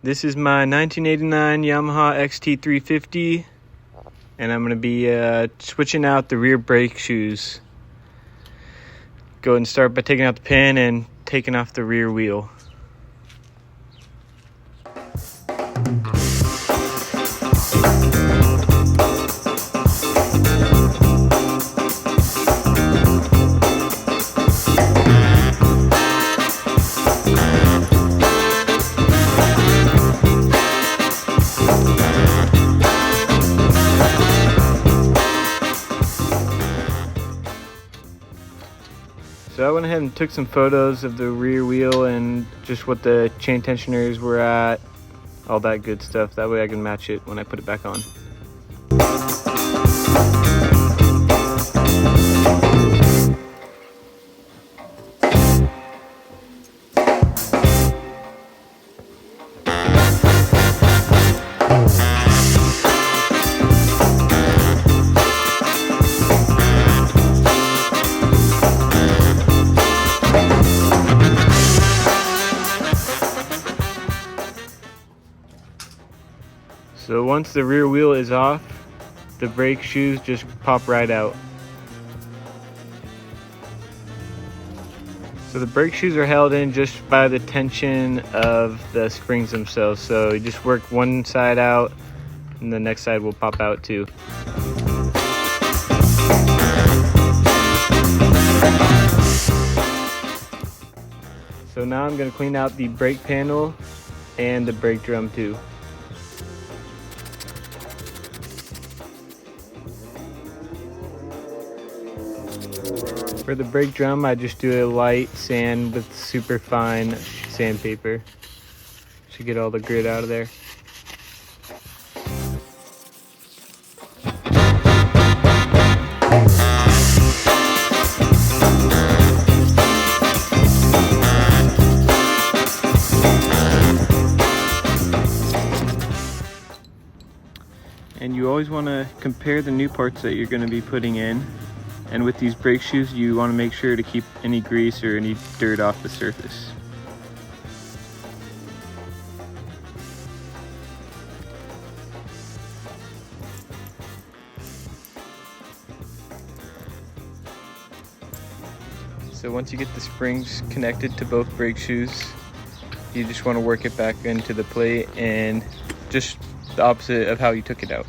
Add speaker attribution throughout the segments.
Speaker 1: This is my 1989 Yamaha XT350, and I'm going to be switching out the rear brake shoes. Go ahead and start by taking out the pin and taking off the rear wheel. So I went ahead and took some photos of the rear wheel and just what the chain tensioners were at, all that good stuff. That way I can match it when I put it back on. So once the rear wheel is off, the brake shoes just pop right out. So the brake shoes are held in just by the tension of the springs themselves. So you just work one side out and the next side will pop out too. So now I'm going to clean out the brake panel and the brake drum too. For the brake drum, I just do a light sand with super fine sandpaper to get all the grit out of there. And you always want to compare the new parts that you're going to be putting in. And with these brake shoes, you want to make sure to keep any grease or any dirt off the surface. So once you get the springs connected to both brake shoes, you just want to work it back into the plate and just the opposite of how you took it out.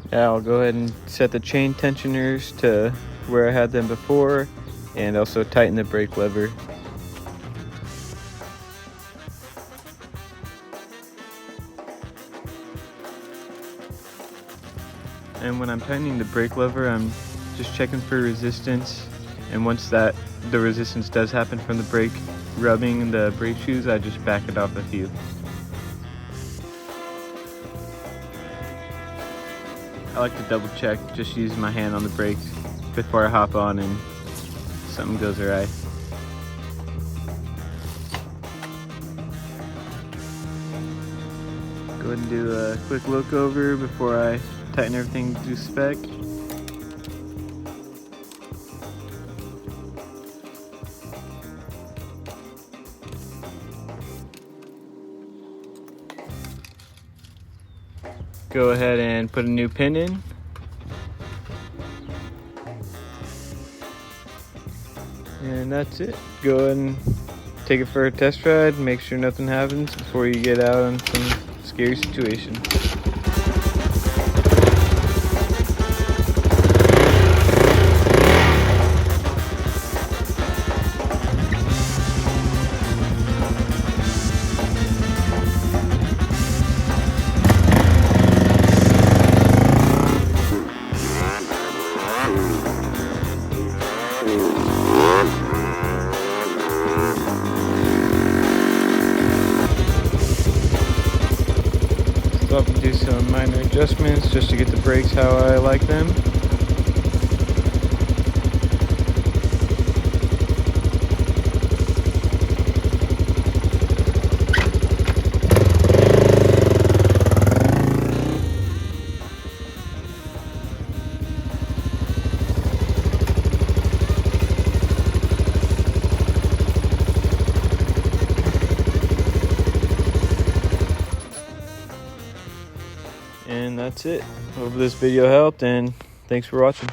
Speaker 1: Yeah, I'll go ahead and set the chain tensioners to where I had them before and also tighten the brake lever. And when I'm tightening the brake lever, I'm just checking for resistance, and once the resistance does happen from the brake rubbing the brake shoes, I just back it off a few. I like to double check, just use my hand on the brake before I hop on and something goes awry. Go ahead and do a quick look over before I tighten everything to spec. go ahead and put a new pin in. And that's it. Go ahead and take it for a test ride. Make sure nothing happens before you get out on some scary situation. Stop and do some minor adjustments just to get the brakes how I like them. And that's it. Hope this video helped, and thanks for watching.